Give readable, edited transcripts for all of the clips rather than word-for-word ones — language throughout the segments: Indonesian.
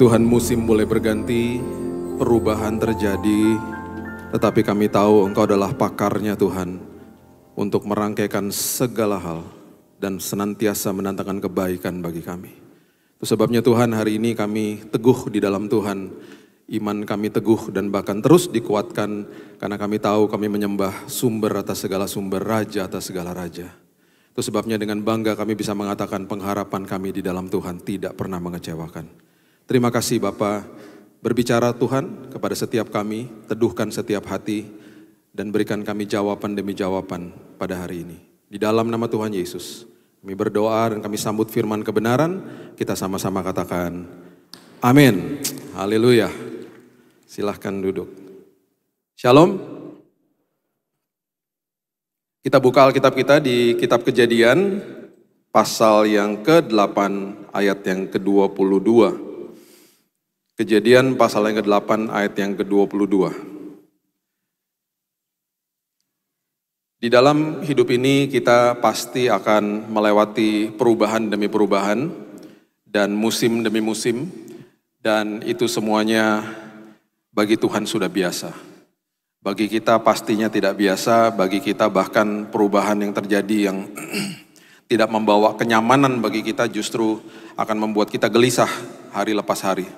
Tuhan, musim boleh berganti, perubahan terjadi, tetapi kami tahu Engkau adalah pakarnya Tuhan untuk merangkaikan segala hal dan senantiasa mendatangkan kebaikan bagi kami. Itu sebabnya Tuhan, hari ini kami teguh di dalam Tuhan, iman kami teguh dan bahkan terus dikuatkan karena kami tahu kami menyembah sumber atas segala sumber, raja atas segala raja. Itu sebabnya dengan bangga kami bisa mengatakan pengharapan kami di dalam Tuhan tidak pernah mengecewakan. Terima kasih Bapa, berbicara Tuhan kepada setiap kami, teduhkan setiap hati, dan berikan kami jawaban demi jawaban pada hari ini. Di dalam nama Tuhan Yesus, kami berdoa dan kami sambut firman kebenaran, kita sama-sama katakan, amin, haleluya. Silahkan duduk. Shalom. Kita buka Alkitab kita di kitab Kejadian, pasal yang ke-8, ayat yang ke-22. Kejadian pasal yang ke-8 ayat yang ke-22. Di dalam hidup ini kita pasti akan melewati perubahan demi perubahan dan musim demi musim, dan itu semuanya bagi Tuhan sudah biasa. Bagi kita pastinya tidak biasa, bagi kita bahkan perubahan yang terjadi yang tidak membawa kenyamanan bagi kita justru akan membuat kita gelisah hari lepas hari.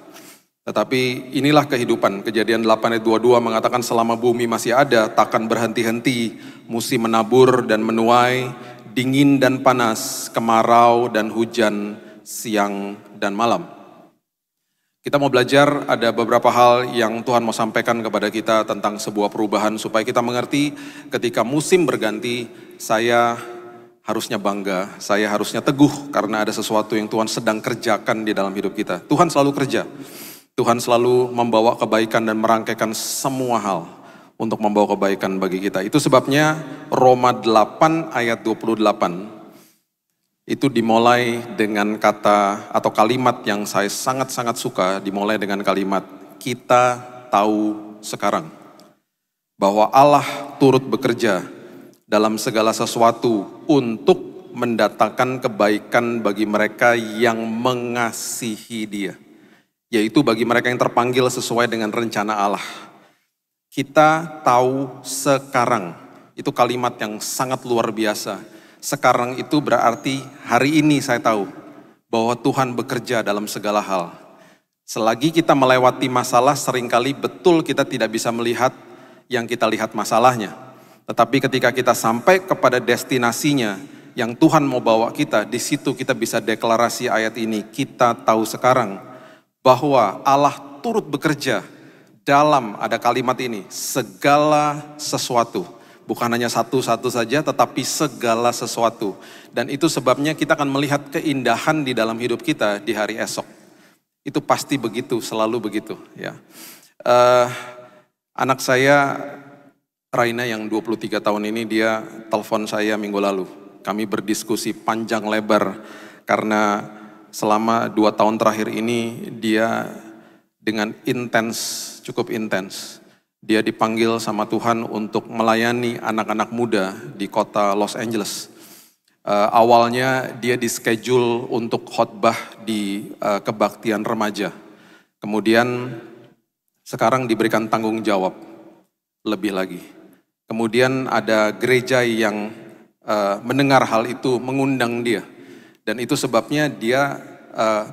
Tetapi inilah kehidupan. Kejadian 8 ayat 22 mengatakan selama bumi masih ada, takkan berhenti-henti, musim menabur dan menuai, dingin dan panas, kemarau dan hujan, siang dan malam. Kita mau belajar, ada beberapa hal yang Tuhan mau sampaikan kepada kita tentang sebuah perubahan supaya kita mengerti ketika musim berganti, saya harusnya bangga, saya harusnya teguh karena ada sesuatu yang Tuhan sedang kerjakan di dalam hidup kita. Tuhan selalu kerja. Tuhan selalu membawa kebaikan dan merangkaikan semua hal untuk membawa kebaikan bagi kita. Itu sebabnya Roma 8 ayat 28 itu dimulai dengan kata atau kalimat yang saya sangat-sangat suka, dimulai dengan kalimat kita tahu sekarang bahwa Allah turut bekerja dalam segala sesuatu untuk mendatangkan kebaikan bagi mereka yang mengasihi Dia. Yaitu bagi mereka yang terpanggil sesuai dengan rencana Allah. Kita tahu sekarang, itu kalimat yang sangat luar biasa. Sekarang itu berarti hari ini saya tahu bahwa Tuhan bekerja dalam segala hal. Selagi kita melewati masalah, seringkali betul kita tidak bisa melihat yang kita lihat masalahnya. Tetapi ketika kita sampai kepada destinasinya, yang Tuhan mau bawa kita, di situ kita bisa deklarasi ayat ini, kita tahu sekarang bahwa Allah turut bekerja dalam, ada kalimat ini, segala sesuatu. Bukan hanya satu-satu saja, tetapi segala sesuatu. Dan itu sebabnya kita akan melihat keindahan di dalam hidup kita di hari esok. Itu pasti begitu, selalu begitu. Ya. Anak saya, Raina yang 23 tahun ini, dia telepon saya minggu lalu. Kami berdiskusi panjang lebar karena selama 2 tahun terakhir ini dia dengan cukup intens. Dia dipanggil sama Tuhan untuk melayani anak-anak muda di kota Los Angeles. Awalnya dia di-schedule untuk khotbah di kebaktian remaja. Kemudian sekarang diberikan tanggung jawab lebih lagi. Kemudian ada gereja yang mendengar hal itu mengundang dia. Dan itu sebabnya dia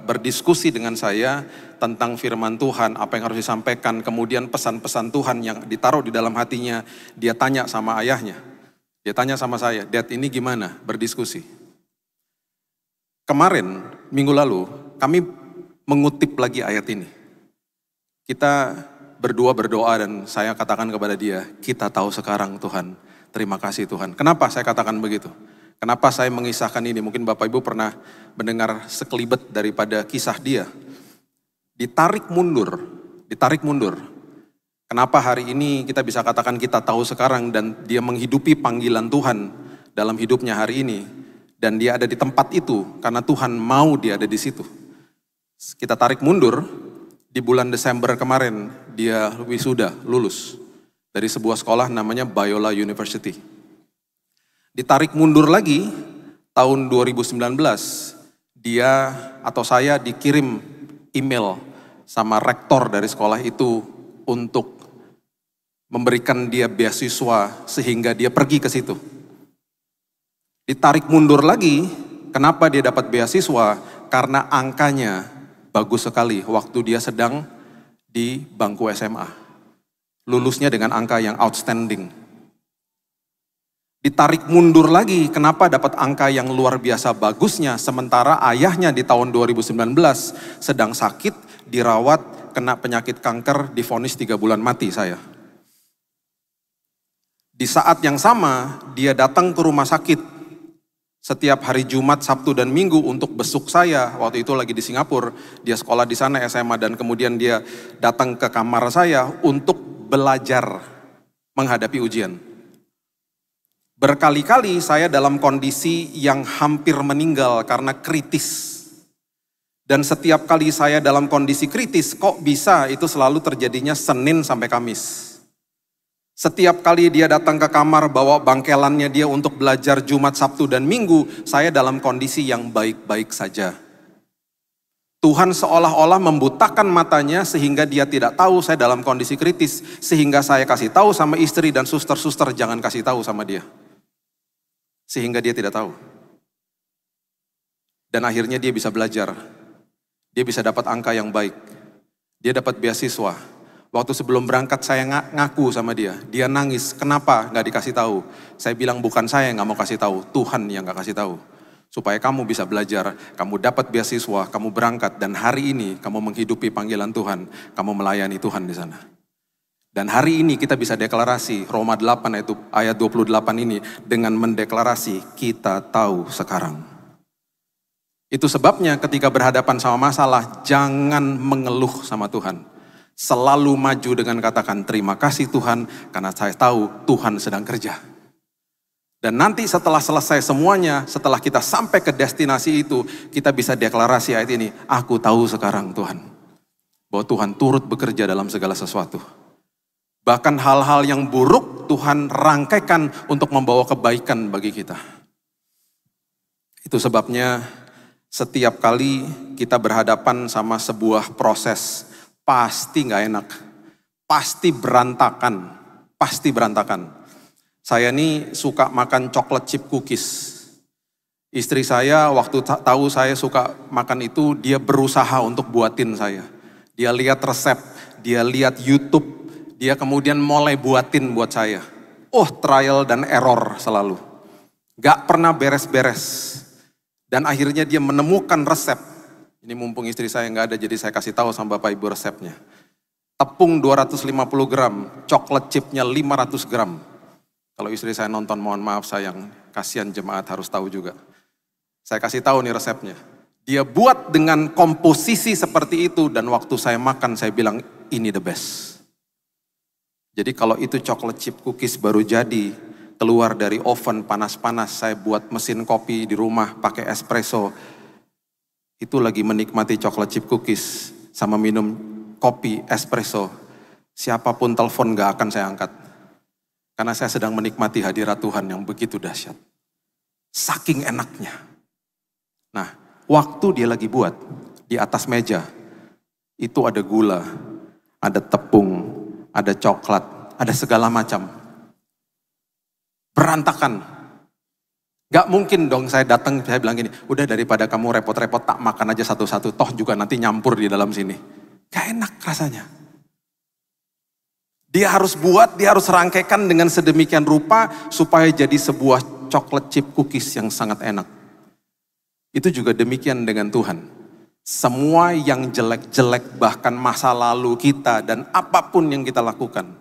berdiskusi dengan saya tentang firman Tuhan, apa yang harus disampaikan, kemudian pesan-pesan Tuhan yang ditaruh di dalam hatinya, dia tanya sama ayahnya. Dia tanya sama saya, Dad ini gimana? Berdiskusi. Kemarin, minggu lalu, kami mengutip lagi ayat ini. Kita berdua berdoa dan saya katakan kepada dia, kita tahu sekarang Tuhan, terima kasih Tuhan. Kenapa saya katakan begitu? Kenapa saya mengisahkan ini? Mungkin Bapak Ibu pernah mendengar sekelibet daripada kisah dia. Ditarik mundur. Kenapa hari ini kita bisa katakan kita tahu sekarang dan dia menghidupi panggilan Tuhan dalam hidupnya hari ini. Dan dia ada di tempat itu karena Tuhan mau dia ada di situ. Kita tarik mundur, di bulan Desember kemarin dia wisuda, lulus. Dari sebuah sekolah namanya Biola University. Ditarik mundur lagi, tahun 2019, dia atau saya dikirim email sama rektor dari sekolah itu untuk memberikan dia beasiswa sehingga dia pergi ke situ. Ditarik mundur lagi, kenapa dia dapat beasiswa? Karena angkanya bagus sekali waktu dia sedang di bangku SMA. Lulusnya dengan angka yang outstanding. Ditarik mundur lagi, kenapa dapat angka yang luar biasa bagusnya, sementara ayahnya di tahun 2019 sedang sakit, dirawat, kena penyakit kanker, divonis 3 bulan mati saya. Di saat yang sama, dia datang ke rumah sakit setiap hari Jumat, Sabtu, dan Minggu untuk besuk saya. Waktu itu lagi di Singapura, dia sekolah di sana SMA, dan kemudian dia datang ke kamar saya untuk belajar menghadapi ujian. Berkali-kali saya dalam kondisi yang hampir meninggal karena kritis. Dan setiap kali saya dalam kondisi kritis, kok bisa itu selalu terjadinya Senin sampai Kamis. Setiap kali dia datang ke kamar bawa bangkelannya dia untuk belajar Jumat, Sabtu, dan Minggu, saya dalam kondisi yang baik-baik saja. Tuhan seolah-olah membutakan matanya sehingga dia tidak tahu saya dalam kondisi kritis. Sehingga saya kasih tahu sama istri dan suster-suster, jangan kasih tahu sama dia. Sehingga dia tidak tahu. Dan akhirnya dia bisa belajar. Dia bisa dapat angka yang baik. Dia dapat beasiswa. Waktu sebelum berangkat saya ngaku sama dia. Dia nangis, kenapa gak dikasih tahu? Saya bilang bukan saya yang gak mau kasih tahu, Tuhan yang gak kasih tahu. Supaya kamu bisa belajar, kamu dapat beasiswa, kamu berangkat. Dan hari ini kamu menghidupi panggilan Tuhan. Kamu melayani Tuhan di sana. Dan hari ini kita bisa deklarasi, Roma 8 ayat 28 ini, dengan mendeklarasi, kita tahu sekarang. Itu sebabnya ketika berhadapan sama masalah, jangan mengeluh sama Tuhan. Selalu maju dengan katakan, terima kasih Tuhan, karena saya tahu Tuhan sedang kerja. Dan nanti setelah selesai semuanya, setelah kita sampai ke destinasi itu, kita bisa deklarasi ayat ini, aku tahu sekarang Tuhan, bahwa Tuhan turut bekerja dalam segala sesuatu. Bahkan hal-hal yang buruk Tuhan rangkaikan untuk membawa kebaikan bagi kita. Itu sebabnya setiap kali kita berhadapan sama sebuah proses, pasti gak enak, pasti berantakan, pasti berantakan. Saya nih suka makan coklat chip cookies. Istri saya waktu tahu saya suka makan itu, dia berusaha untuk buatin saya. Dia lihat resep, dia lihat YouTube, dia kemudian mulai buatin buat saya. Trial dan error selalu. Gak pernah beres-beres. Dan akhirnya dia menemukan resep. Ini mumpung istri saya gak ada, jadi saya kasih tahu sama Bapak Ibu resepnya. Tepung 250 gram, coklat chipnya 500 gram. Kalau istri saya nonton, mohon maaf sayang, kasihan jemaat harus tahu juga. Saya kasih tahu nih resepnya. Dia buat dengan komposisi seperti itu, dan waktu saya makan saya bilang, ini the best. Jadi kalau itu coklat chip cookies baru jadi, keluar dari oven panas-panas, saya buat mesin kopi di rumah pakai espresso. Itu lagi menikmati coklat chip cookies sama minum kopi espresso. Siapapun telepon gak akan saya angkat. Karena saya sedang menikmati hadirat Tuhan yang begitu dahsyat. Saking enaknya. Nah, waktu dia lagi buat, di atas meja, itu ada gula, ada tepung, ada coklat, ada segala macam. Berantakan. Gak mungkin dong saya datang, saya bilang gini, udah daripada kamu repot-repot tak makan aja satu-satu, toh juga nanti nyampur di dalam sini. Gak enak rasanya. Dia harus buat, dia harus rangkaikan dengan sedemikian rupa supaya jadi sebuah coklat chip cookies yang sangat enak. Itu juga demikian dengan Tuhan. Semua yang jelek-jelek, bahkan masa lalu kita dan apapun yang kita lakukan.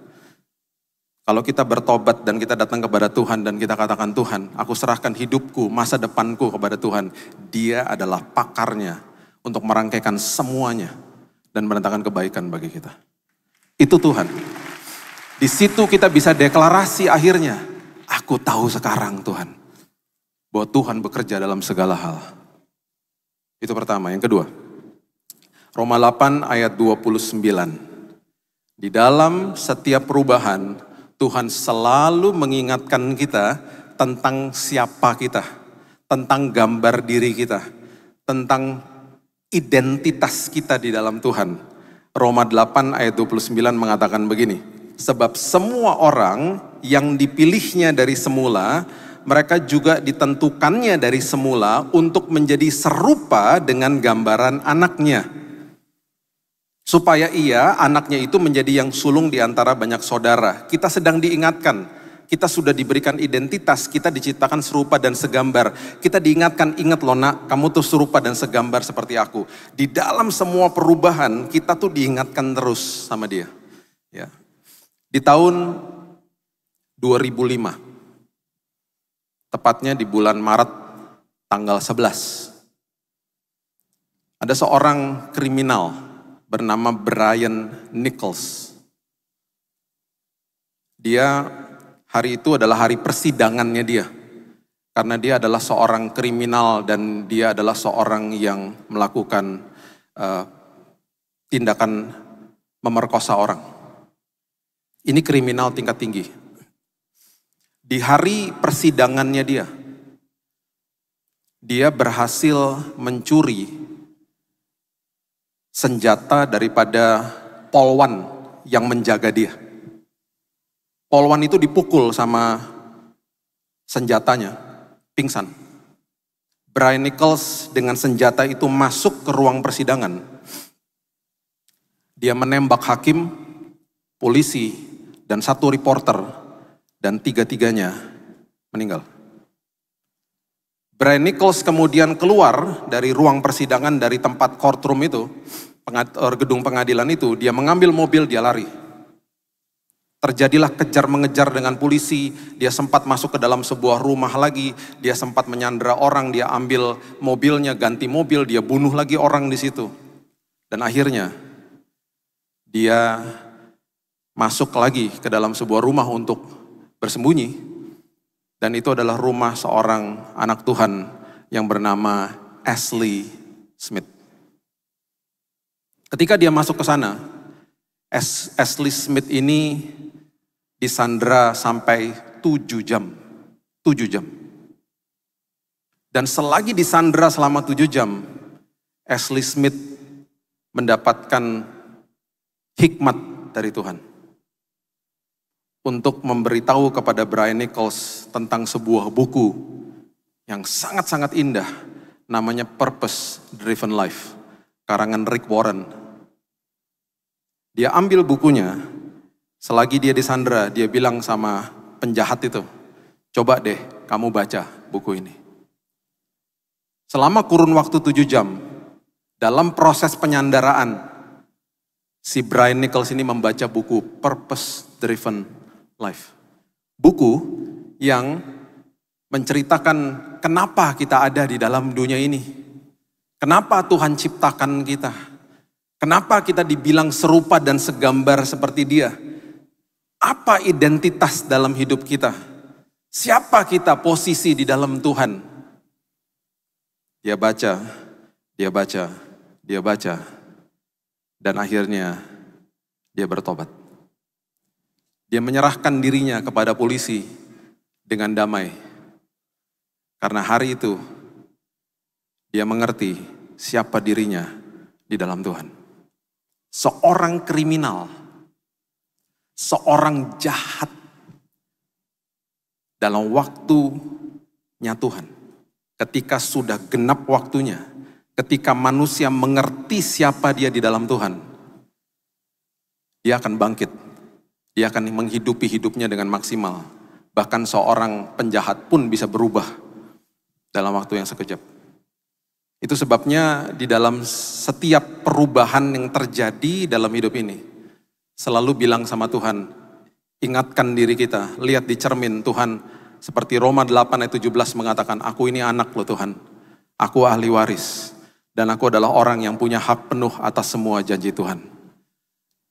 Kalau kita bertobat dan kita datang kepada Tuhan dan kita katakan, Tuhan, aku serahkan hidupku, masa depanku kepada Tuhan. Dia adalah pakarnya untuk merangkaikan semuanya dan mendatangkan kebaikan bagi kita. Itu Tuhan. Di situ kita bisa deklarasi akhirnya, aku tahu sekarang Tuhan, bahwa Tuhan bekerja dalam segala hal. Itu pertama. Yang kedua, Roma 8 ayat 29. Di dalam setiap perubahan, Tuhan selalu mengingatkan kita tentang siapa kita, tentang gambar diri kita, tentang identitas kita di dalam Tuhan. Roma 8 ayat 29 mengatakan begini, sebab semua orang yang dipilihnya dari semula, mereka juga ditentukannya dari semula untuk menjadi serupa dengan gambaran anaknya. Supaya ia, anaknya itu menjadi yang sulung di antara banyak saudara. Kita sedang diingatkan, kita sudah diberikan identitas, kita diciptakan serupa dan segambar. Kita diingatkan, ingat loh nak, kamu tuh serupa dan segambar seperti aku. Di dalam semua perubahan, kita tuh diingatkan terus sama dia. Ya. Di tahun 2005, tepatnya di bulan Maret tanggal 11, ada seorang kriminal bernama Brian Nichols. Dia hari itu adalah hari persidangannya dia. Karena dia adalah seorang kriminal dan dia adalah seorang yang melakukan tindakan memerkosa orang. Ini kriminal tingkat tinggi. Di hari persidangannya dia berhasil mencuri senjata daripada polwan yang menjaga dia. Polwan itu dipukul sama senjatanya, pingsan. Brian Nichols dengan senjata itu masuk ke ruang persidangan. Dia menembak hakim, polisi, dan satu reporter, dan tiga-tiganya meninggal. Brian Nichols kemudian keluar dari ruang persidangan, dari tempat courtroom itu, gedung pengadilan itu, dia mengambil mobil, dia lari. Terjadilah kejar mengejar dengan polisi, dia sempat masuk ke dalam sebuah rumah lagi, dia sempat menyandera orang, dia ambil mobilnya, ganti mobil, dia bunuh lagi orang di situ. Dan akhirnya dia masuk lagi ke dalam sebuah rumah untuk bersembunyi, dan itu adalah rumah seorang anak Tuhan yang bernama Ashley Smith. Ketika dia masuk ke sana, Ashley Smith ini disandera sampai 7 jam. 7 jam. Dan selagi disandera selama 7 jam, Ashley Smith mendapatkan hikmat dari Tuhan untuk memberitahu kepada Brian Nichols tentang sebuah buku yang sangat-sangat indah, namanya Purpose Driven Life, karangan Rick Warren. Dia ambil bukunya, selagi dia disandera, dia bilang sama penjahat itu, coba deh kamu baca buku ini. Selama kurun waktu 7 jam, dalam proses penyandaraan, si Brian Nichols ini membaca buku Purpose Driven Life. Buku yang menceritakan kenapa kita ada di dalam dunia ini. Kenapa Tuhan ciptakan kita. Kenapa kita dibilang serupa dan segambar seperti Dia. Apa identitas dalam hidup kita. Siapa kita, posisi di dalam Tuhan. Dia baca, dia baca, dia baca. Dan akhirnya dia bertobat. Dia menyerahkan dirinya kepada polisi dengan damai. Karena hari itu dia mengerti siapa dirinya di dalam Tuhan. Seorang kriminal, seorang jahat dalam waktunya Tuhan. Ketika sudah genap waktunya, ketika manusia mengerti siapa dia di dalam Tuhan, dia akan bangkit. Dia akan menghidupi hidupnya dengan maksimal. Bahkan seorang penjahat pun bisa berubah dalam waktu yang sekejap. Itu sebabnya di dalam setiap perubahan yang terjadi dalam hidup ini, selalu bilang sama Tuhan, ingatkan diri kita, lihat di cermin Tuhan, seperti Roma 8 ayat 17 mengatakan, aku ini anak lo Tuhan, aku ahli waris, dan aku adalah orang yang punya hak penuh atas semua janji Tuhan.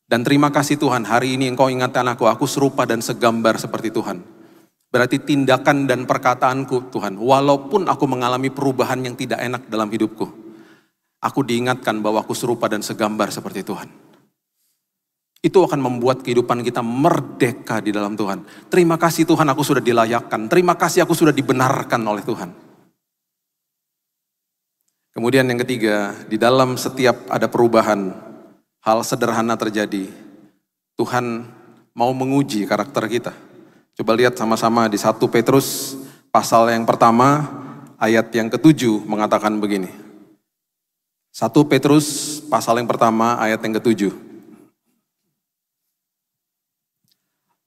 Dan terima kasih Tuhan, hari ini Engkau ingatkan aku serupa dan segambar seperti Tuhan. Berarti tindakan dan perkataanku Tuhan, walaupun aku mengalami perubahan yang tidak enak dalam hidupku, aku diingatkan bahwa aku serupa dan segambar seperti Tuhan. Itu akan membuat kehidupan kita merdeka di dalam Tuhan. Terima kasih Tuhan, aku sudah dilayakkan. Terima kasih aku sudah dibenarkan oleh Tuhan. Kemudian yang ketiga, di dalam setiap ada perubahan, hal sederhana terjadi. Tuhan mau menguji karakter kita. Coba lihat sama-sama di 1 Petrus pasal yang pertama ayat yang ke-7 mengatakan begini. 1 Petrus pasal yang pertama ayat yang ke-7.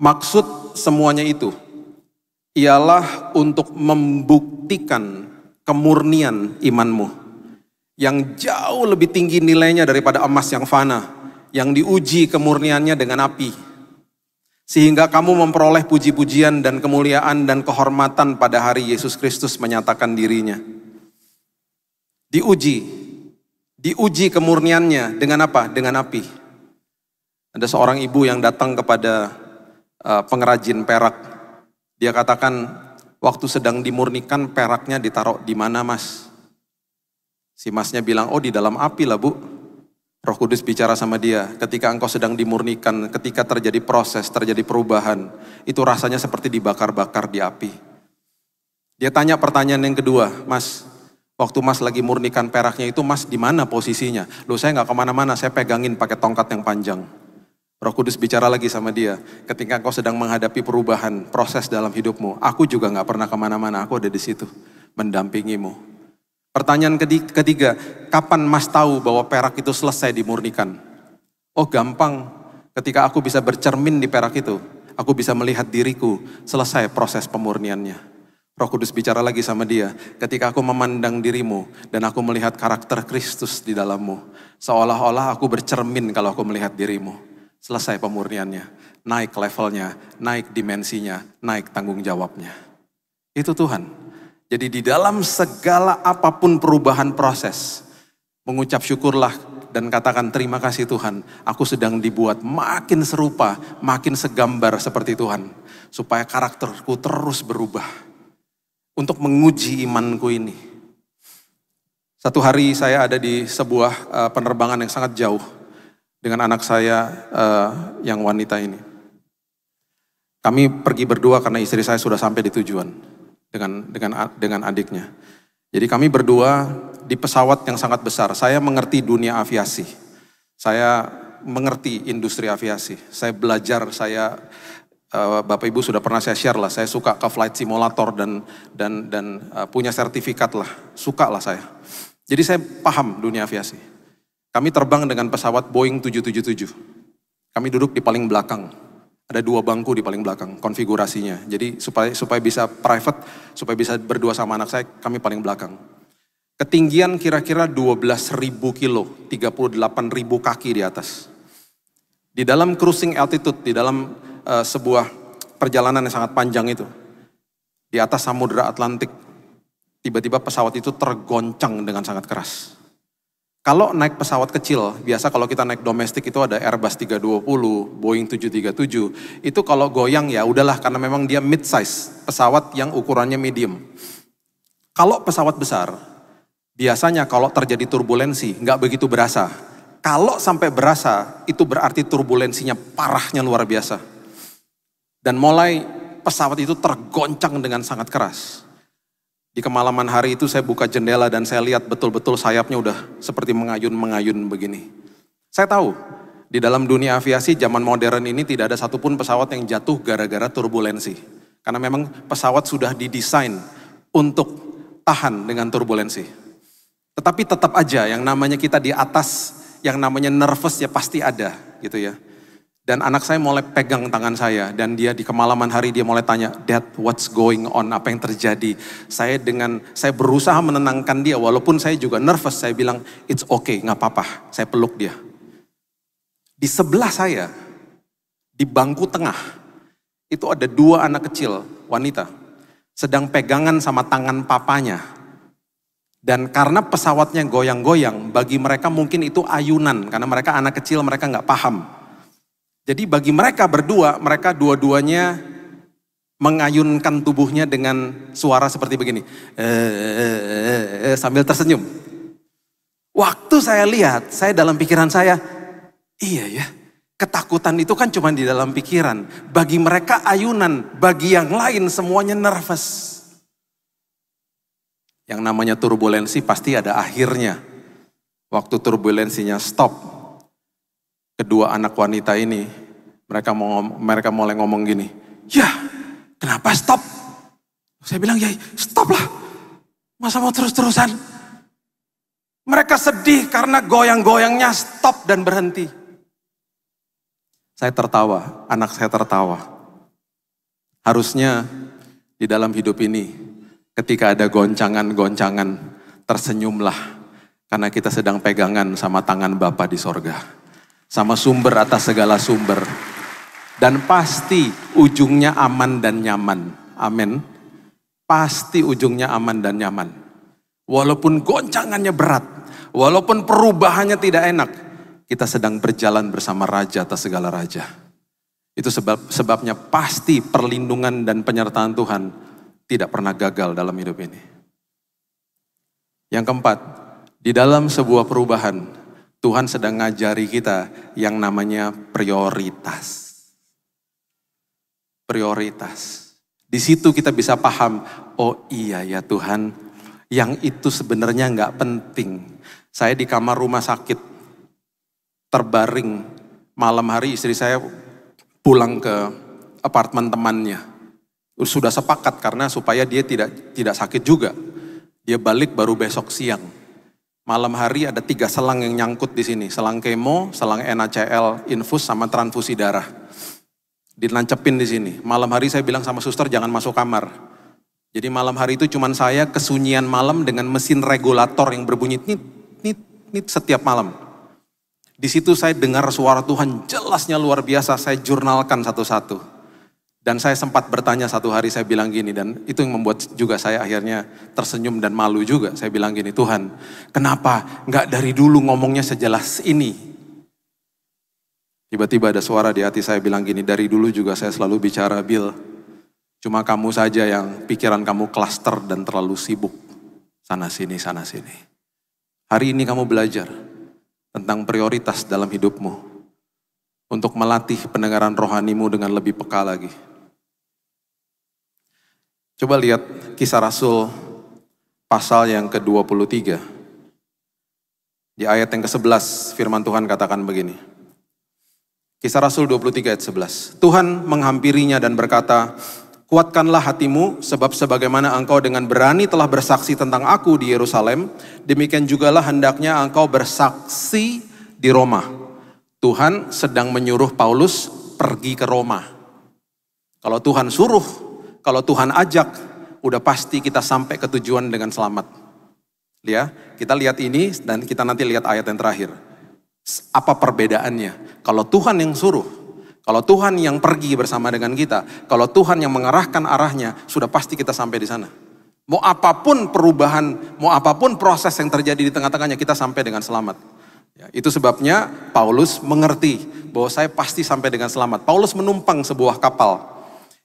Maksud semuanya itu ialah untuk membuktikan kemurnian imanmu yang jauh lebih tinggi nilainya daripada emas yang fana, yang diuji kemurniannya dengan api, sehingga kamu memperoleh puji-pujian dan kemuliaan dan kehormatan pada hari Yesus Kristus menyatakan dirinya. Diuji kemurniannya dengan apa? Dengan api. Ada seorang ibu yang datang kepada pengrajin perak. Dia katakan, waktu sedang dimurnikan peraknya ditaruh di mana, Mas? Si masnya bilang, oh di dalam api lah, Bu. Roh Kudus bicara sama dia, ketika engkau sedang dimurnikan, ketika terjadi proses, terjadi perubahan, itu rasanya seperti dibakar-bakar di api. Dia tanya pertanyaan yang kedua, Mas, waktu Mas lagi murnikan peraknya itu, Mas di mana posisinya? Loh, saya nggak kemana-mana, saya pegangin pakai tongkat yang panjang. Roh Kudus bicara lagi sama dia, ketika engkau sedang menghadapi perubahan, proses dalam hidupmu, aku juga nggak pernah kemana-mana, aku ada di situ, mendampingimu. Pertanyaan ketiga, kapan Mas tahu bahwa perak itu selesai dimurnikan? Oh gampang, ketika aku bisa bercermin di perak itu, aku bisa melihat diriku, selesai proses pemurniannya. Roh Kudus bicara lagi sama dia, ketika aku memandang dirimu dan aku melihat karakter Kristus di dalammu, seolah-olah aku bercermin kalau aku melihat dirimu. Selesai pemurniannya, naik levelnya, naik dimensinya, naik tanggung jawabnya. Itu Tuhan. Jadi di dalam segala apapun perubahan proses, mengucap syukurlah dan katakan terima kasih Tuhan, aku sedang dibuat makin serupa, makin segambar seperti Tuhan, supaya karakterku terus berubah untuk menguji imanku ini. Satu hari saya ada di sebuah penerbangan yang sangat jauh dengan anak saya yang wanita ini. Kami pergi berdua karena istri saya sudah sampai di tujuan. Dengan adiknya. Jadi kami berdua di pesawat yang sangat besar. Saya mengerti dunia aviasi. Saya mengerti industri aviasi. Saya belajar, Bapak Ibu sudah pernah saya share lah. Saya suka ke flight simulator dan punya sertifikat lah. Suka lah saya. Jadi saya paham dunia aviasi. Kami terbang dengan pesawat Boeing 777. Kami duduk di paling belakang. Ada 2 bangku di paling belakang, konfigurasinya. Jadi supaya bisa private, supaya bisa berdua sama anak saya, kami paling belakang. Ketinggian kira-kira 12.000 kilo, 38.000 kaki di atas. Di dalam cruising altitude, di dalam sebuah perjalanan yang sangat panjang itu, di atas Samudra Atlantik, tiba-tiba pesawat itu tergoncang dengan sangat keras. Kalau naik pesawat kecil, biasa kalau kita naik domestik itu ada Airbus 320, Boeing 737, itu kalau goyang ya udahlah karena memang dia mid size, pesawat yang ukurannya medium. Kalau pesawat besar, biasanya kalau terjadi turbulensi nggak begitu berasa. Kalau sampai berasa, itu berarti turbulensinya parahnya luar biasa. Dan mulai pesawat itu tergoncang dengan sangat keras. Di kemalaman hari itu saya buka jendela dan saya lihat betul-betul sayapnya udah seperti mengayun-mengayun begini. Saya tahu di dalam dunia aviasi zaman modern ini tidak ada satupun pesawat yang jatuh gara-gara turbulensi. Karena memang pesawat sudah didesain untuk tahan dengan turbulensi. Tetapi tetap aja yang namanya kita di atas, yang namanya nervous ya pasti ada gitu ya. Dan anak saya mulai pegang tangan saya dan dia di kemalaman hari dia mulai tanya, Dad, what's going on? Apa yang terjadi? Saya berusaha menenangkan dia walaupun saya juga nervous. Saya bilang, it's okay, nggak apa-apa. Saya peluk dia. Di sebelah saya, di bangku tengah, itu ada 2 anak kecil, wanita, sedang pegangan sama tangan papanya. Dan karena pesawatnya goyang-goyang, bagi mereka mungkin itu ayunan, karena mereka anak kecil, mereka nggak paham. Jadi bagi mereka berdua, mereka dua-duanya mengayunkan tubuhnya dengan suara seperti begini. Sambil tersenyum. Waktu saya lihat, saya dalam pikiran saya, iya ya, ketakutan itu kan cuma di dalam pikiran. Bagi mereka ayunan, bagi yang lain semuanya nervous. Yang namanya turbulensi pasti ada akhirnya. Waktu turbulensinya stop, kedua anak wanita ini, mereka mulai ngomong gini, "Ya, kenapa stop?" Saya bilang, "Ya, stop lah. Masa mau terus-terusan?" Mereka sedih karena goyang-goyangnya stop dan berhenti. Saya tertawa, anak saya tertawa. Harusnya di dalam hidup ini, ketika ada goncangan-goncangan, tersenyumlah. Karena kita sedang pegangan sama tangan Bapa di sorga. Sama sumber atas segala sumber. Dan pasti ujungnya aman dan nyaman. Amin. Pasti ujungnya aman dan nyaman. Walaupun goncangannya berat. Walaupun perubahannya tidak enak. Kita sedang berjalan bersama Raja atas segala Raja. Itu sebabnya pasti perlindungan dan penyertaan Tuhan tidak pernah gagal dalam hidup ini. Yang keempat, di dalam sebuah perubahan, Tuhan sedang ngajari kita yang namanya prioritas. Prioritas. Di situ kita bisa paham, oh iya ya Tuhan, yang itu sebenarnya nggak penting. Saya di kamar rumah sakit, terbaring, malam hari istri saya pulang ke apartemen temannya. Sudah sepakat karena supaya dia tidak sakit juga. Dia balik baru besok siang. Malam hari ada 3 selang yang nyangkut di sini. Selang kemo, selang NaCl, infus sama transfusi darah. Dilancepin di sini. Malam hari saya bilang sama suster jangan masuk kamar. Jadi malam hari itu cuman saya kesunyian malam dengan mesin regulator yang berbunyi nit, nit, nit setiap malam. Di situ saya dengar suara Tuhan jelasnya luar biasa. Saya jurnalkan satu-satu. Dan saya sempat bertanya satu hari, saya bilang gini, dan itu yang membuat juga saya akhirnya tersenyum dan malu juga. Saya bilang gini, Tuhan, kenapa nggak dari dulu ngomongnya sejelas ini? Tiba-tiba ada suara di hati saya bilang gini, dari dulu juga saya selalu bicara, Bill, cuma kamu saja yang pikiran kamu klaster dan terlalu sibuk. Sana sini, sana sini. Hari ini kamu belajar tentang prioritas dalam hidupmu. Untuk melatih pendengaran rohanimu dengan lebih peka lagi. Coba lihat Kisah Rasul pasal yang ke-23. Di ayat yang ke-11 firman Tuhan katakan begini. Kisah Rasul 23 ayat 11. Tuhan menghampirinya dan berkata, kuatkanlah hatimu sebab sebagaimana engkau dengan berani telah bersaksi tentang aku di Yerusalem, demikian jugalah hendaknya engkau bersaksi di Roma. Tuhan sedang menyuruh Paulus pergi ke Roma. Kalau Tuhan suruh, kalau Tuhan ajak, udah pasti kita sampai ke tujuan dengan selamat. Ya, kita lihat ini dan kita nanti lihat ayat yang terakhir. Apa perbedaannya? Kalau Tuhan yang suruh, kalau Tuhan yang pergi bersama dengan kita, kalau Tuhan yang mengarahkan arahnya, sudah pasti kita sampai di sana. Mau apapun perubahan, mau apapun proses yang terjadi di tengah-tengahnya, kita sampai dengan selamat. Ya, itu sebabnya Paulus mengerti bahwa saya pasti sampai dengan selamat. Paulus menumpang sebuah kapal.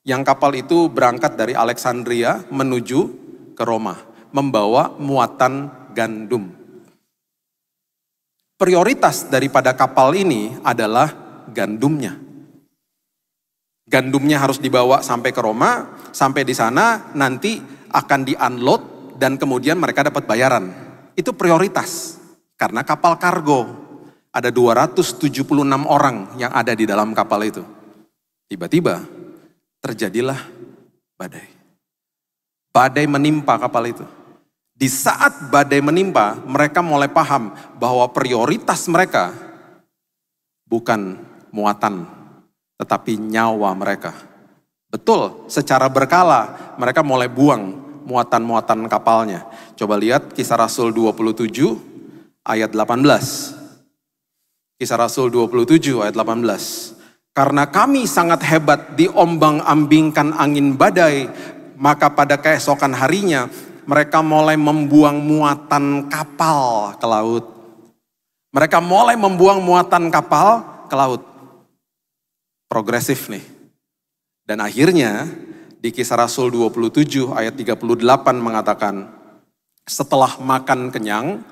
Yang kapal itu berangkat dari Alexandria menuju ke Roma. Membawa muatan gandum. Prioritas daripada kapal ini adalah gandumnya. Gandumnya harus dibawa sampai ke Roma. Sampai di sana nanti akan di-unload dan kemudian mereka dapat bayaran. Itu prioritas. Karena kapal kargo. Ada 276 orang yang ada di dalam kapal itu. Tiba-tiba terjadilah badai. Badai menimpa kapal itu. Di saat badai menimpa, mereka mulai paham bahwa prioritas mereka bukan muatan, tetapi nyawa mereka. Betul, secara berkala mereka mulai buang muatan-muatan kapalnya. Coba lihat Kisah Rasul 27 ayat 18. Kisah Rasul 27 ayat 18. Karena kami sangat hebat diombang-ambingkan angin badai, maka pada keesokan harinya mereka mulai membuang muatan kapal ke laut. Mereka mulai membuang muatan kapal ke laut. Progresif nih. Dan akhirnya di Kisah Rasul 27 ayat 38 mengatakan, setelah makan kenyang,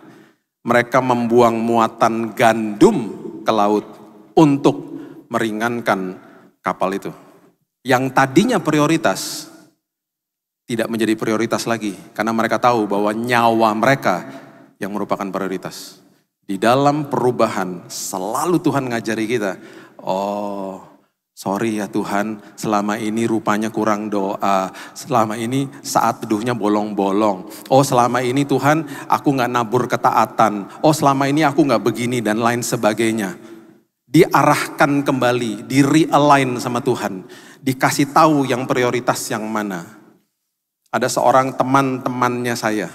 mereka membuang muatan gandum ke laut untuk meringankan kapal itu. Yang tadinya prioritas, tidak menjadi prioritas lagi. Karena mereka tahu bahwa nyawa mereka yang merupakan prioritas. Di dalam perubahan selalu Tuhan ngajari kita, oh sorry ya Tuhan, selama ini rupanya kurang doa, selama ini saat teduhnya bolong-bolong. Oh selama ini Tuhan aku gak nabur ketaatan, oh selama ini aku gak begini dan lain sebagainya. Diarahkan kembali, di-realign sama Tuhan, dikasih tahu yang prioritas yang mana. Ada seorang teman-temannya saya,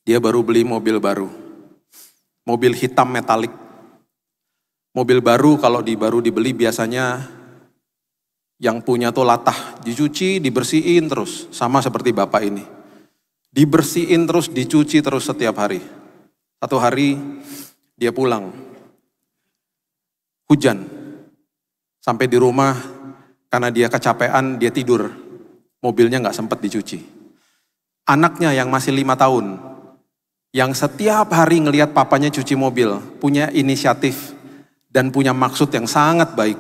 dia baru beli mobil baru. Mobil hitam metalik. Mobil baru kalau baru dibeli biasanya yang punya tuh latah. Dicuci, dibersihin terus. Sama seperti bapak ini. Dibersihin terus, dicuci terus setiap hari. Satu hari dia pulang. Hujan. Sampai di rumah karena dia kecapean, dia tidur. Mobilnya gak sempat dicuci. Anaknya yang masih 5 tahun. Yang setiap hari ngelihat papanya cuci mobil, punya inisiatif dan punya maksud yang sangat baik,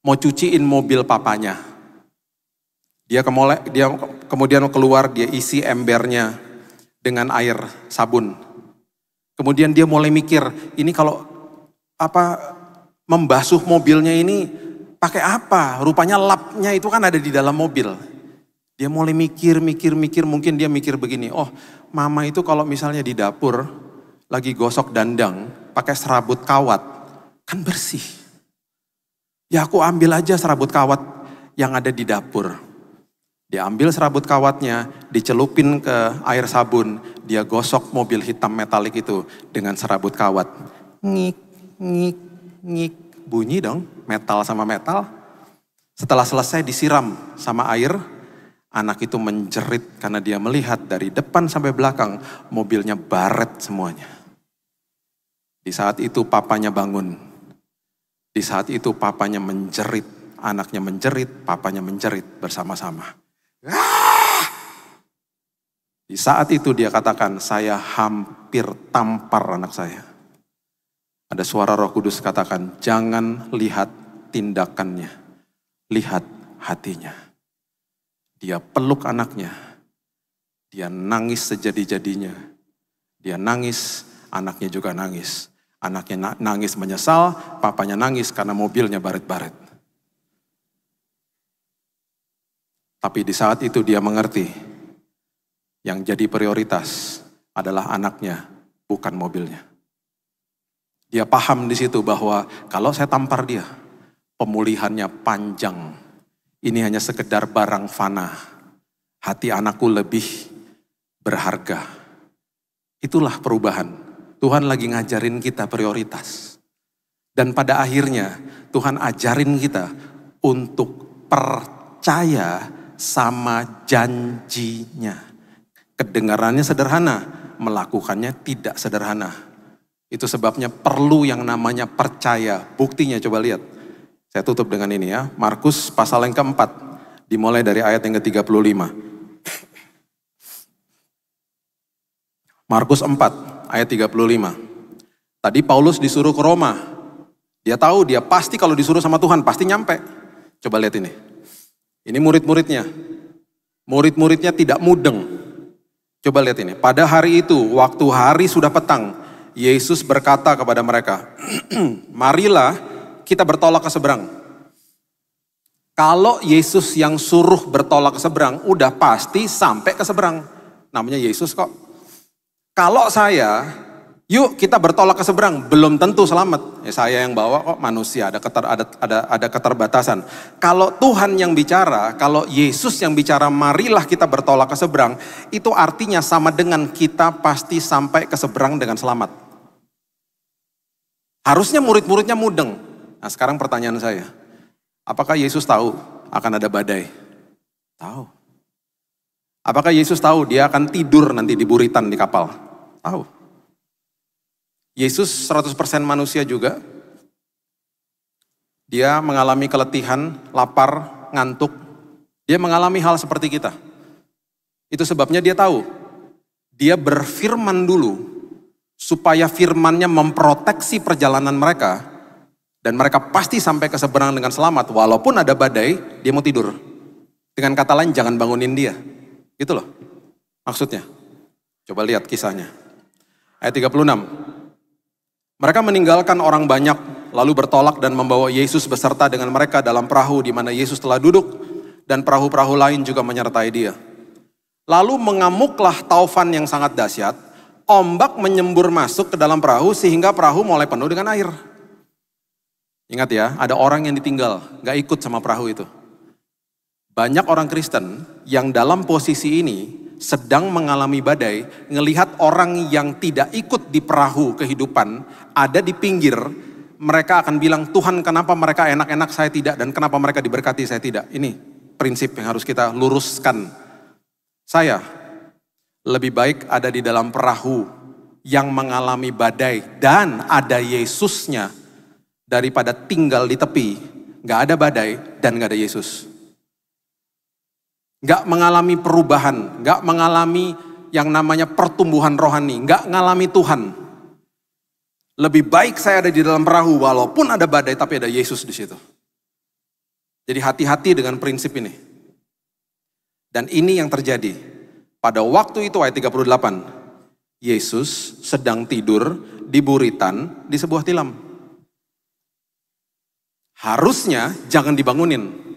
mau cuciin mobil papanya. Dia kemudian keluar, dia isi embernya dengan air sabun. Kemudian dia mulai mikir, ini kalau membasuh mobilnya ini pakai apa? Rupanya lapnya itu kan ada di dalam mobil. Dia mulai mikir, mungkin dia mikir begini, oh mama itu kalau misalnya di dapur lagi gosok dandang pakai serabut kawat, kan bersih. Ya aku ambil aja serabut kawat yang ada di dapur. Dia ambil serabut kawatnya, dicelupin ke air sabun, dia gosok mobil hitam metalik itu dengan serabut kawat. Ngik, ngik, ngik, bunyi dong, metal sama metal. Setelah selesai disiram sama air, anak itu menjerit karena dia melihat dari depan sampai belakang mobilnya baret semuanya. Di saat itu papanya bangun. Di saat itu papanya menjerit, anaknya menjerit, papanya menjerit bersama-sama. Di saat itu dia katakan, saya hampir tampar anak saya. Ada suara Roh Kudus katakan, jangan lihat tindakannya, lihat hatinya. Dia peluk anaknya, dia nangis sejadi-jadinya. Dia nangis, anaknya juga nangis. Anaknya nangis menyesal, papanya nangis karena mobilnya baret-baret. Tapi di saat itu dia mengerti, yang jadi prioritas adalah anaknya, bukan mobilnya. Dia paham di situ bahwa kalau saya tampar dia, pemulihannya panjang. Ini hanya sekedar barang fana. Hati anakku lebih berharga. Itulah perubahan. Tuhan lagi ngajarin kita prioritas. Dan pada akhirnya Tuhan ajarin kita untuk percaya sama janjinya. Kedengarannya sederhana, melakukannya tidak sederhana. Itu sebabnya perlu yang namanya percaya. Buktinya coba lihat. Saya tutup dengan ini ya. Markus pasal yang keempat. Dimulai dari ayat yang ke-35. Markus 4 ayat 35. Tadi Paulus disuruh ke Roma. Dia tahu dia pasti kalau disuruh sama Tuhan pasti nyampe. Coba lihat ini. Ini murid-muridnya. Murid-muridnya tidak mudeng. Coba lihat ini. Pada hari itu, waktu hari sudah petang, Yesus berkata kepada mereka, marilah kita bertolak ke seberang. Kalau Yesus yang suruh bertolak ke seberang, udah pasti sampai ke seberang. Namanya Yesus kok. Kalau saya, yuk kita bertolak ke seberang, belum tentu selamat. Ya saya yang bawa kok manusia, ada keterbatasan. Kalau Tuhan yang bicara, kalau Yesus yang bicara, marilah kita bertolak ke seberang, itu artinya sama dengan kita pasti sampai ke seberang dengan selamat. Harusnya murid-muridnya mudeng. Nah sekarang pertanyaan saya, apakah Yesus tahu akan ada badai? Tahu. Apakah Yesus tahu dia akan tidur nanti di buritan di kapal? Tahu. Yesus 100% manusia juga. Dia mengalami keletihan, lapar, ngantuk. Dia mengalami hal seperti kita. Itu sebabnya dia tahu. Dia berfirman dulu supaya firmannya memproteksi perjalanan mereka. Dan mereka pasti sampai ke seberang dengan selamat. Walaupun ada badai, dia mau tidur. Dengan kata lain, jangan bangunin dia. Gitu loh maksudnya. Coba lihat kisahnya. Ayat 36. Mereka meninggalkan orang banyak, lalu bertolak dan membawa Yesus beserta dengan mereka dalam perahu di mana Yesus telah duduk, dan perahu-perahu lain juga menyertai dia. Lalu mengamuklah taufan yang sangat dahsyat, ombak menyembur masuk ke dalam perahu sehingga perahu mulai penuh dengan air. Ingat ya, ada orang yang ditinggal, gak ikut sama perahu itu. Banyak orang Kristen yang dalam posisi ini sedang mengalami badai, ngelihat orang yang tidak ikut di perahu kehidupan, ada di pinggir, mereka akan bilang, Tuhan kenapa mereka enak-enak saya tidak, dan kenapa mereka diberkati saya tidak. Ini prinsip yang harus kita luruskan. Saya lebih baik ada di dalam perahu yang mengalami badai dan ada Yesusnya, daripada tinggal di tepi, gak ada badai dan gak ada Yesus. Gak mengalami perubahan, gak mengalami yang namanya pertumbuhan rohani, gak mengalami Tuhan. Lebih baik saya ada di dalam perahu walaupun ada badai tapi ada Yesus di situ. Jadi hati-hati dengan prinsip ini. Dan ini yang terjadi. Pada waktu itu ayat 38, Yesus sedang tidur di buritan di sebuah tilam. Harusnya jangan dibangunin.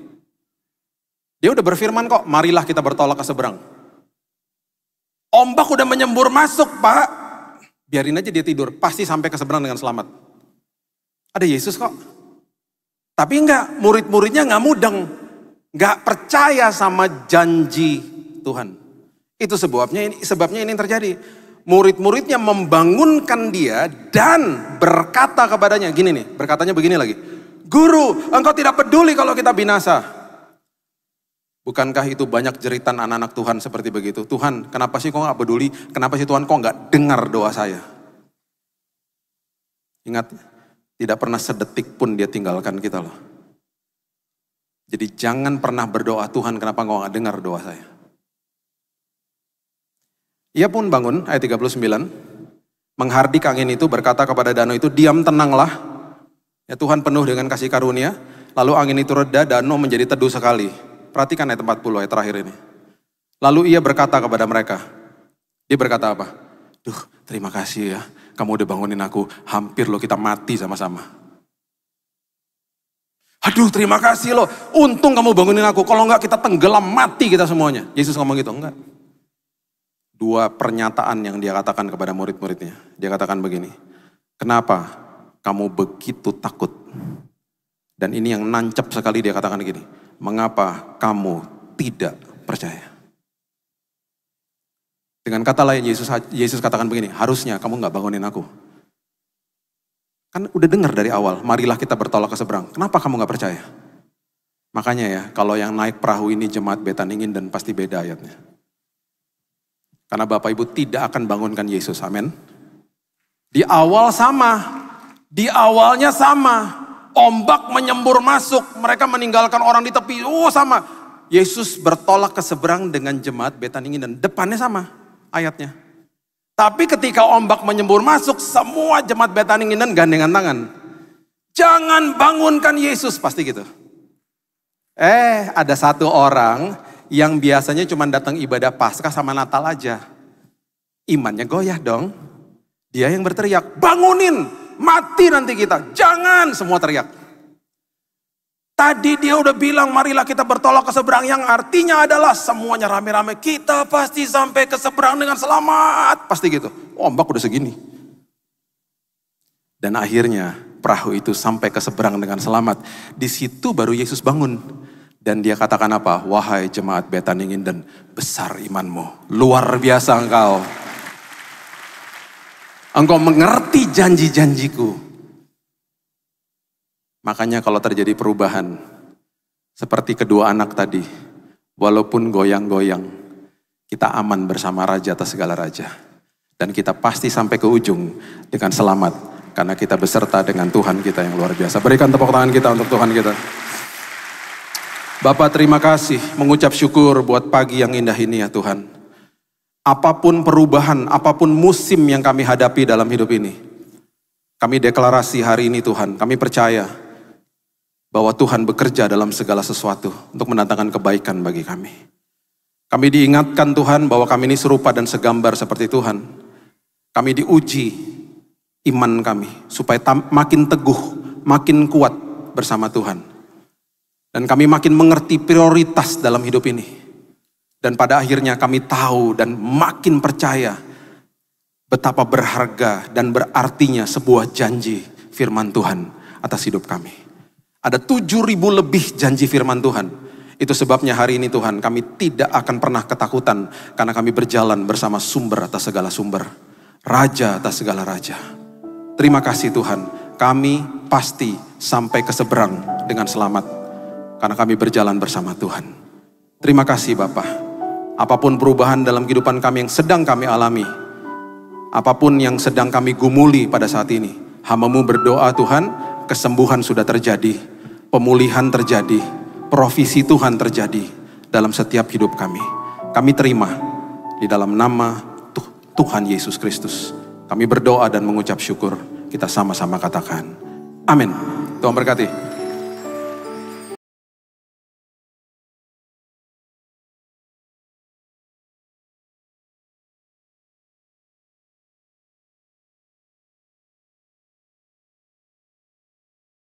Dia udah berfirman kok, marilah kita bertolak ke seberang. Ombak udah menyembur masuk, Pak. Biarin aja dia tidur, pasti sampai ke seberang dengan selamat. Ada Yesus kok. Tapi enggak, murid-muridnya enggak mudeng. Enggak percaya sama janji Tuhan. Itu sebabnya ini yang terjadi. Murid-muridnya membangunkan dia dan berkata kepadanya, gini nih, berkatanya begini lagi. Guru, engkau tidak peduli kalau kita binasa. Bukankah itu banyak jeritan anak-anak Tuhan seperti begitu? Tuhan, kenapa sih kau gak peduli? Kenapa sih Tuhan kau gak dengar doa saya? Ingat, tidak pernah sedetik pun dia tinggalkan kita loh. Jadi jangan pernah berdoa, Tuhan kenapa kau gak dengar doa saya? Ia pun bangun, ayat 39. Menghardik angin itu, berkata kepada danau itu, diam tenanglah. Ya Tuhan penuh dengan kasih karunia. Lalu angin itu reda, danau menjadi teduh sekali. Perhatikan ayat 40, ayat terakhir ini. Lalu ia berkata kepada mereka. Dia berkata apa? Duh, terima kasih ya. Kamu udah bangunin aku. Hampir loh kita mati sama-sama. Aduh, terima kasih loh. Untung kamu bangunin aku. Kalau enggak kita tenggelam, mati kita semuanya. Yesus ngomong gitu, enggak. Dua pernyataan yang dia katakan kepada murid-muridnya. Dia katakan begini. Kenapa kamu begitu takut? Dan ini yang nancep sekali dia katakan gini. Mengapa kamu tidak percaya? Dengan kata lain Yesus katakan begini, harusnya kamu gak bangunin aku. Kan udah dengar dari awal, marilah kita bertolak ke seberang. Kenapa kamu gak percaya? Makanya ya, kalau yang naik perahu ini jemaat Betaningin dan pasti beda ayatnya. Karena Bapak Ibu tidak akan bangunkan Yesus, amin. Di awal sama, di awalnya sama. Ombak menyembur masuk, mereka meninggalkan orang di tepi, sama. Yesus bertolak ke seberang dengan jemaat Betaningin dan depannya sama ayatnya. Tapi ketika ombak menyembur masuk, semua jemaat Betaningin dan gandengan tangan. Jangan bangunkan Yesus, pasti gitu. Ada satu orang yang biasanya cuma datang ibadah Paskah sama Natal aja. Imannya goyah dong. Dia yang berteriak, bangunin. Mati nanti kita, jangan, semua teriak. Tadi dia udah bilang marilah kita bertolak ke seberang, yang artinya adalah semuanya rame-rame. Kita pasti sampai ke seberang dengan selamat, pasti gitu. Ombak udah segini. Dan akhirnya perahu itu sampai ke seberang dengan selamat. Di situ baru Yesus bangun. Dan dia katakan apa? Wahai jemaat Betaningin dan besar imanmu. Luar biasa engkau. Engkau mengerti janji-janjiku. Makanya kalau terjadi perubahan, seperti kedua anak tadi, walaupun goyang-goyang, kita aman bersama Raja atas segala Raja. Dan kita pasti sampai ke ujung dengan selamat, karena kita beserta dengan Tuhan kita yang luar biasa. Berikan tepuk tangan kita untuk Tuhan kita. Bapak terima kasih, mengucap syukur buat pagi yang indah ini ya Tuhan. Apapun perubahan, apapun musim yang kami hadapi dalam hidup ini. Kami deklarasi hari ini Tuhan, kami percaya bahwa Tuhan bekerja dalam segala sesuatu untuk mendatangkan kebaikan bagi kami. Kami diingatkan Tuhan bahwa kami ini serupa dan segambar seperti Tuhan. Kami diuji iman kami supaya makin teguh, makin kuat bersama Tuhan. Dan kami makin mengerti prioritas dalam hidup ini. Dan pada akhirnya kami tahu dan makin percaya betapa berharga dan berartinya sebuah janji firman Tuhan atas hidup kami. Ada 7.000 lebih janji firman Tuhan. Itu sebabnya hari ini Tuhan, kami tidak akan pernah ketakutan karena kami berjalan bersama sumber atas segala sumber, raja atas segala raja. Terima kasih Tuhan, kami pasti sampai ke seberang dengan selamat karena kami berjalan bersama Tuhan. Terima kasih Bapa. Apapun perubahan dalam kehidupan kami yang sedang kami alami, apapun yang sedang kami gumuli pada saat ini, hamba-Mu berdoa Tuhan, kesembuhan sudah terjadi, pemulihan terjadi, provisi Tuhan terjadi dalam setiap hidup kami. Kami terima di dalam nama Tuhan Yesus Kristus. Kami berdoa dan mengucap syukur. Kita sama-sama katakan, amin. Tuhan berkati.